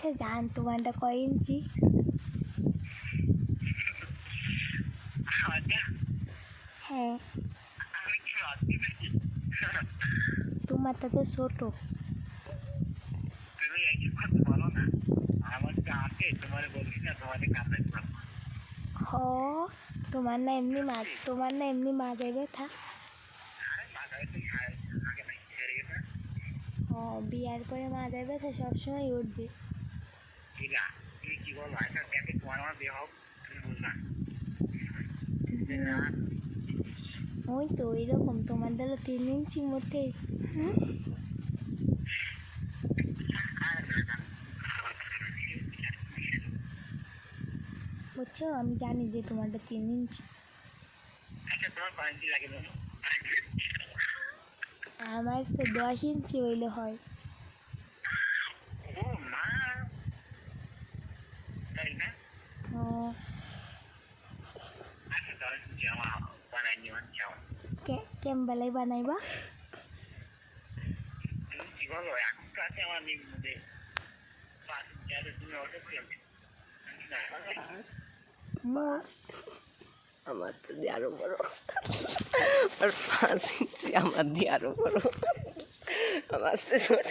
আচ্ছা জান তোমারটা কয় ইঞ্চি? হ্যাঁ তোমারটা তো ছোট। হ তোমার না এমনি মাথায় ব্যথা। ও বিয়ার পরে মাথায় ব্যথা সবসময় উঠবে। ওই তো ওই রকম তোমার ডালো 3 ইঞ্চি মোটে। বুঝছো আমি জানি যে তোমারটা 3 ইঞ্চি। আমার তো 10 ইঞ্চি হইলে হয়। ও কেমবেলায় বানাইবা? আমার তো দিয়ে আরো বড়, আর 5 ইঞ্চি আমার দিয়ে আরো বড়, আমার তো ছোট।